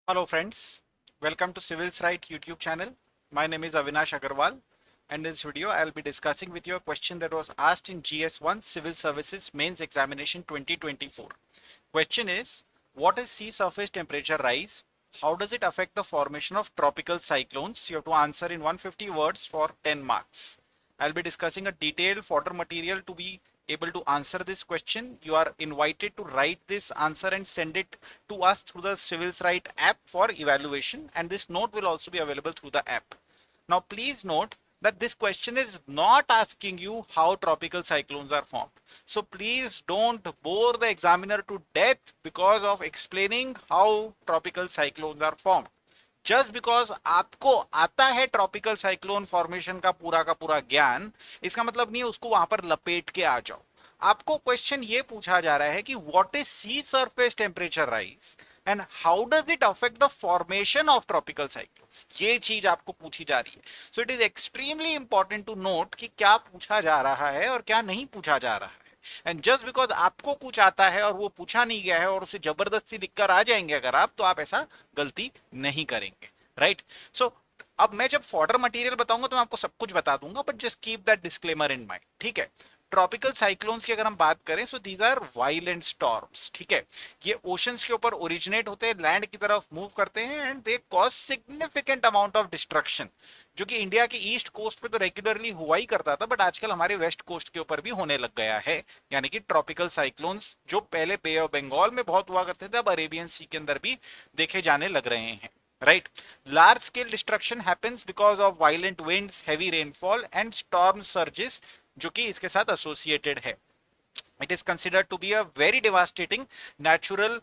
Hello friends, welcome to Civil's Right YouTube channel. My name is Avinash Agarwal and in this video I'll be discussing with you a question that was asked in GS1 Civil Services Mains Examination 2024. Question is, what is sea surface temperature rise? How does it affect the formation of tropical cyclones? You have to answer in 150 words for 10 marks. I'll be discussing a detailed fodder material to be able to answer this question. You are invited to write this answer and send it to us through the Civils Right app for evaluation, and this note will also be available through the app. Now please note that this question is not asking you how tropical cyclones are formed. So please don't bore the examiner to death because of explaining how tropical cyclones are formed. Just because आपको आता है tropical cyclone formation का पूरा ज्ञान, इसका मतलब नहीं है उसको वहां पर लपेट के आ जाओ. आपको क्वेश्चन ये पूछा जा रहा है कि what is sea surface temperature rise and how does it affect the formation of tropical cyclones. ये चीज आपको पूछी जा रही है. So it is extremely important to note कि क्या पूछा जा रहा है और क्या नहीं पूछा जा रहा है. एंड जस्ट बिकॉज आपको कुछ आता है और वो पूछा नहीं गया है और उसे जबरदस्ती लिखकर आ जाएंगे अगर आप, तो आप ऐसा गलती नहीं करेंगे. राइट. सो अब मैं जब फॉर्डर मटेरियल बताऊंगा तो मैं आपको सब कुछ बता दूंगा, but just keep that disclaimer in mind. ठीक है. ट्रॉपिकल साइक्लोन्स की अगर हम बात करें, so these are violent storms. ठीक है. ये ओशंस के ऊपर ओरिजिनेट होते हैं, लैंड की तरफ मूव करते हैं and they cause significant amount of destruction, जो कि इंडिया के ईस्ट कोस्ट पे तो रेगुलरली हुआ ही करता था, बट आजकल हमारे वेस्ट कोस्ट के ऊपर भी होने लग गया है. यानी कि ट्रॉपिकल साइक्लोन्स जो पहले बे ऑफ बंगाल में बहुत हुआ करते थे, अब अरेबियन सी के अंदर भी देखे जाने लग रहे हैं. Right. Large scale destruction happens because of violent winds, heavy rainfall and storm surges, जो कि इसके साथ एसोसिएटेड है. It is considered to be a very devastating natural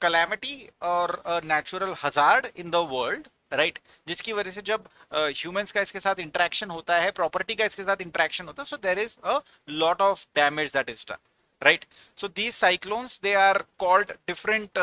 calamity और natural hazard in the world. Right. जिसकी वजह से जब ह्यूमंस का इसके साथ इंटरेक्शन होता है, प्रॉपर्टी का इसके साथ इंटरेक्शन होता है, so there is a lot of damage that is done. Right. So these cyclones, they are called different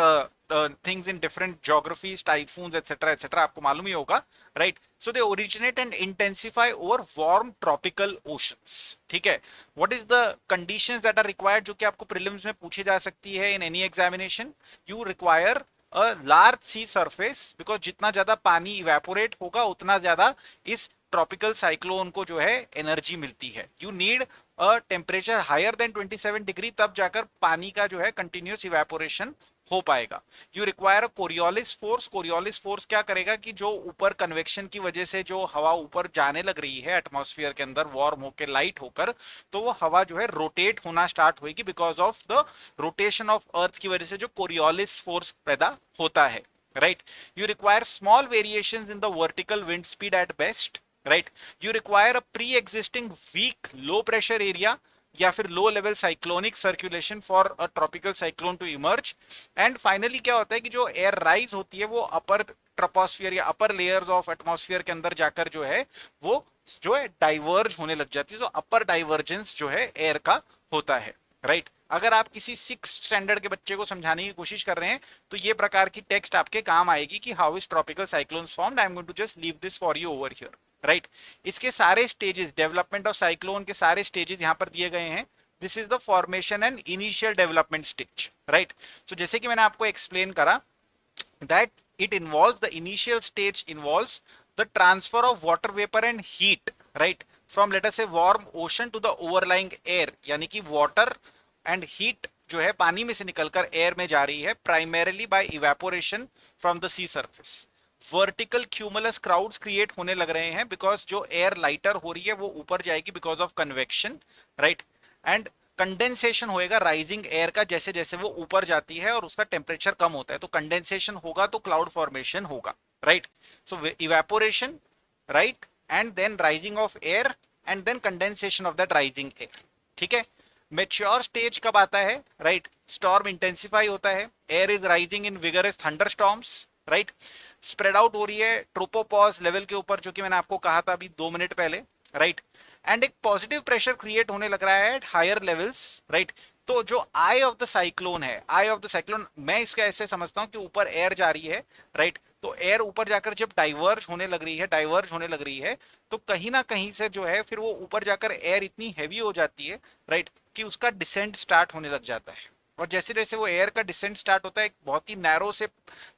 things in different geographies, typhoons, etc. आपको मालूम ही होगा. Right. So they originate and intensify over warm tropical oceans. ठीक है. What is the conditions that are required, जो कि आपको prelims में पूछी जा सकती है in any examination? You require a large sea surface, because जितना ज्यादा पानी इवेपोरेट होगा उतना ज्यादा इस ट्रॉपिकल साइक्लोन को जो है एनर्जी मिलती है. You need a temperature higher than 27 degree, तब जाकर पानी का जो है कंटिन्यूस इवेपोरेशन हो पाएगा. You require a Coriolis force. Coriolis force क्या करेगा कि जो ऊपर कन्वेक्शन की वजह से जो हवा ऊपर जाने लग रही है एटमॉस्फेयर के अंदर, वार्म होकर लाइट होकर, तो वो हवा जो है रोटेट होना स्टार्ट होगी because of the rotation of earth की वजह से जो कोरियोलिस फोर्स पैदा होता है. Right. You require small variations in the vertical wind speed at best. Right. You require a pre existing weak low pressure area या फिर low level cyclonic circulation for a tropical cyclone to emerge. And finally क्या होता है कि जो air rise होती है वो अपर ट्रोपोस्फियर या अपर लेयर्स ऑफ एटमॉस्फेयर के अंदर जाकर जो है वो जो है डाइवर्ज होने लग जाती है. तो अपर डाइवर्जेंस जो है एयर का होता है. राइट. अगर आप किसी 6 स्टैंडर्ड के बच्चे को समझाने की कोशिश कर रहे हैं तो ये प्रकार की टेक्स्ट आपके काम आएगी कि how is tropical cyclones formed. I am going to just leave this for you over here. Right. इसके सारे स्टेजेस, डेवलपमेंट ऑफ साइक्लोन के सारे स्टेजेस यहां पर दिए गए हैं. This is the formation and initial development stage. Right. So जैसे कि मैंने आपको एक्सप्लेन करा that it involves the initial stage involves the transfer of water vapor and heat, right, from let us say warm ocean to the overlying air. यानी कि water and heat जो है पानी में से निकलकर एयर में जा रही है primarily by evaporation from the sea surface. Vertical cumulus crowds create होने लग रहे हैं बिकॉज जो एयर लाइटर हो रही है वो ऊपर जाएगी because of convection. Right. And condensation होएगा राइजिंग एयर का जैसे जैसे वो ऊपर जाती है और उसका टेम्परेचर कम होता है, तो कंडेंसेशन होगा तो क्लाउड फॉर्मेशन होगा. Right. So evaporation, right, and then rising of air and then condensation of that rising air. ठीक है. मेच्योर स्टेज कब आता है? राइट. स्टॉर्म इंटेंसिफाई होता है, air is rising in vigorous thunder storms. Right. Spread out हो रही है ट्रोपोपॉज लेवल के ऊपर, जो कि मैंने आपको कहा था अभी 2 मिनट पहले. राइट. एंड एक पॉजिटिव प्रेशर क्रिएट होने लग रहा है एट हायर लेवल्स. राइट. तो जो आई ऑफ द साइक्लोन है, आई ऑफ द साइक्लोन मैं इसका ऐसे समझता हूं कि ऊपर एयर जा रही है. राइट. तो एयर ऊपर जाकर जब डाइवर्ज होने लग रही है, तो कहीं ना कहीं से जो है फिर वो ऊपर जाकर एयर इतनी हैवी हो जाती है. राइट. कि उसका डिसेंट स्टार्ट होने लग जाता है. और जैसे जैसे वो एयर का डिसेंट स्टार्ट होता है एक बहुत ही नैरो से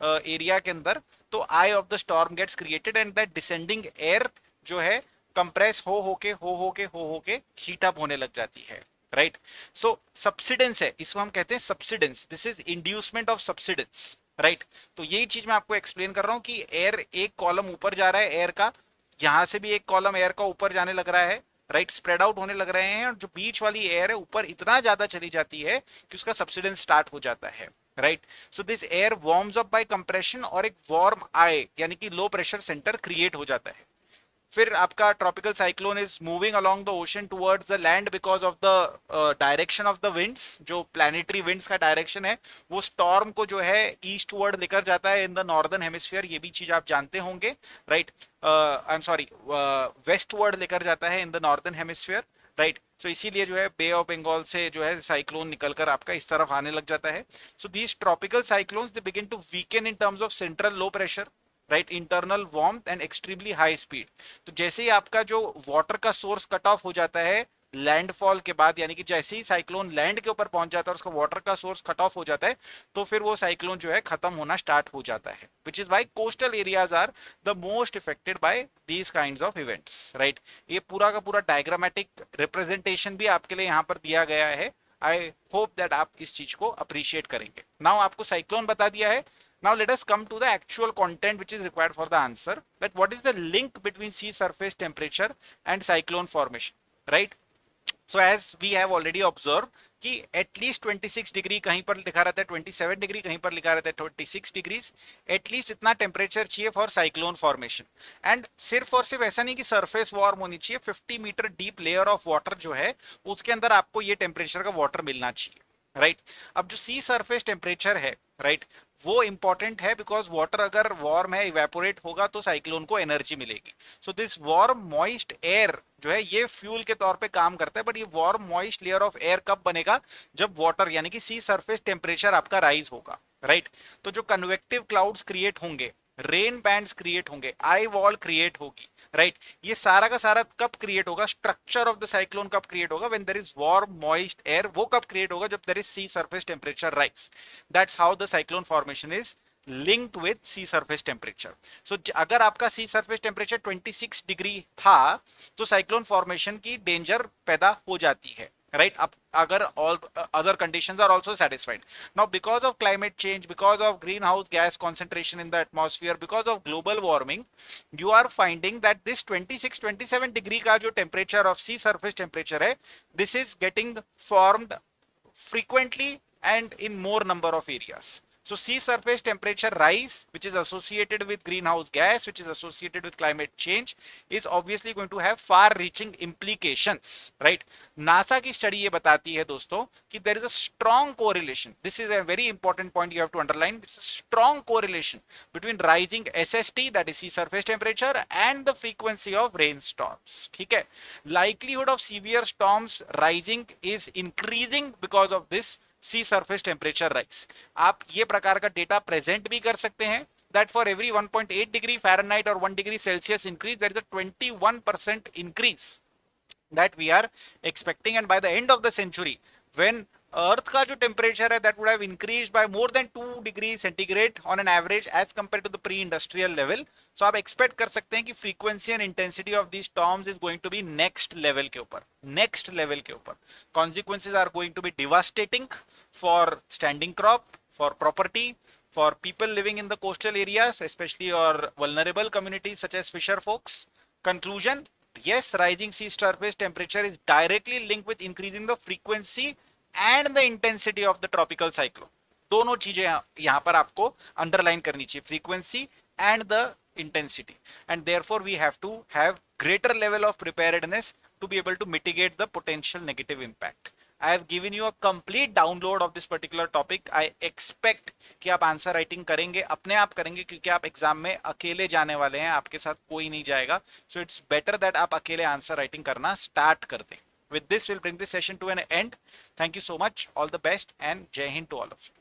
एरिया के अंदर, तो eye of the storm gets created and that descending air जो है कंप्रेस हो के हीट अप होने लग जाती है, राइट। सो सब्सिडेंस है, इसको हम कहते हैं subsidence, this is inducement of subsidence, right. तो यही चीज मैं आपको एक्सप्लेन कर रहा हूं कि एयर एक कॉलम ऊपर जा रहा है एयर का, यहां से भी एक कॉलम एयर का ऊपर जाने लग रहा है, राइट, स्प्रेड आउट होने लग रहे हैं, और जो बीच वाली एयर है ऊपर इतना ज्यादा चली जाती है कि उसका सब्सिडेंस स्टार्ट हो जाता है, right. So this air warms up by compression और एक वार्म आई यानी कि लो प्रेशर सेंटर क्रिएट हो जाता है। फिर आपका tropical cyclone is moving along the ocean towards the land because of the direction of the winds, जो प्लैनेटरी विंड्स का डायरेक्शन है वो स्टॉर्म को जो है ईस्टवर्ड लेकर जाता है इन द नॉर्दर्न हेमिस्फीयर, ये भी चीज आप जानते होंगे, right. I am sorry, westward लेकर जाता है in the northern hemisphere, right. So इसीलिए जो है बे ऑफ बंगाल से जो है साइक्लोन निकलकर आपका इस तरफ आने लग जाता है। So these tropical cyclones they begin to weaken in terms of central low pressure, right, internal warmth and extremely high speed. तो जैसे ही आपका जो वाटर का सोर्स कट ऑफ हो जाता है लैंडफॉल के बाद, यानी कि जैसे ही साइक्लोन लैंड के ऊपर पहुंच जाता है और उसका वाटर का सोर्स कट ऑफ हो जाता है, तो फिर वो साइक्लोन जो है खत्म होना स्टार्ट हो जाता है, which is why coastal areas are the most affected by these kinds of events, right. ये पूरा का पूरा डायग्रामेटिक रिप्रेजेंटेशन भी आपके लिए यहाँ पर दिया गया है। आई होप दैट आप इस चीज को अप्रिशिएट करेंगे। नाउ आपको साइक्लोन बता दिया है। Now let us come to the actual content which is required for the answer, that what is the link between sea surface temperature and cyclone formation, right? So as we have already observed कि at least 26 degree कहीं पर लिखा रहता है, 27 degree कहीं पर लिखा रहता है, 26 डिग्रीज एटलीस्ट इतना टेम्परेचर चाहिए फॉर साइक्लोन फॉर्मेशन। एंड सिर्फ और सिर्फ ऐसा नहीं कि सरफेस वार्म होनी चाहिए, 50 metre deep layer of water जो है उसके अंदर आपको ये टेम्परेचर का वाटर मिलना चाहिए, राइट। अब जो सी सरफेस टेम्परेचर है, राइट, वो इंपॉर्टेंट है बिकॉज वाटर अगर वार्म है इवेपोरेट होगा तो साइक्लोन को एनर्जी मिलेगी। So this warm moist air जो है ये फ्यूल के तौर पे काम करता है, बट ये warm moist layer of air कब बनेगा, जब वाटर यानी कि सी सरफेस टेम्परेचर आपका राइज होगा, राइट। तो जो कन्वेक्टिव क्लाउड्स क्रिएट होंगे, रेन बैंड्स क्रिएट होंगे, आई वॉल क्रिएट होगी, राइट, ये सारा का सारा कब क्रिएट होगा, स्ट्रक्चर ऑफ द साइक्लोन कब क्रिएट होगा, when there is warm moist air, वो कब क्रिएट होगा, जब there is sea surface temperature rise. That's how the cyclone formation is linked with sea surface temperature. So अगर आपका सी surface temperature 26 degree था तो साइक्लोन फॉर्मेशन की डेंजर पैदा हो जाती है, right, agar all other conditions are also satisfied. Now because of climate change, because of greenhouse gas concentration in the atmosphere, because of global warming, you are finding that this 26-27 degree का जो temperature of sea surface temperature है, this is getting formed frequently and in more number of areas. So sea surface temperature rise, which is associated with greenhouse gas, which is associated with climate change, is obviously going to have far reaching implications, right? NASA की study ये बताती है दोस्तों कि there is a strong correlation, this is a very important point you have to underline, it's a strong correlation between rising SST, that is sea surface temperature, and the frequency of rainstorms, ठीक है। Likelihood of severe storms rising is increasing because of this sea surface temperature rise. आप ये प्रकार का data present भी कर सकते हैं that for every 1.8 degree Fahrenheit or 1 degree Celsius increase, there is a 21% increase that we are expecting, and by the end of the century when अर्थ का जो टेम्परेचर है that would have increased by more than 2 degree centigrade on an average as compare to the pre industrial level. So आप expect कर सकते हैं कि frequency and intensity of the storms is going to be next level के ऊपर, next level के ऊपर। Consequences are going to be devastating for standing crop, for property, for people living in the coastal areas especially, or vulnerable communities such as fisher folks. Conclusion: yes, rising sea surface temperature is directly linked with increasing the frequency and the intensity of the tropical cyclone. दोनों चीजें यहां पर आपको underline करनी चाहिए, frequency and the intensity, and therefore we have to have greater level of preparedness to be able to mitigate the potential negative impact. I have given you a complete download of this particular topic. I expect कि आप answer writing करेंगे, अपने आप करेंगे, क्योंकि आप exam में अकेले जाने वाले हैं, आपके साथ कोई नहीं जाएगा। सो इट्स बेटर दैट आप अकेले आंसर राइटिंग करना स्टार्ट कर दें। With this, we'll bring this session to an end. Thank you so much. All the best and Jai Hind to all of you.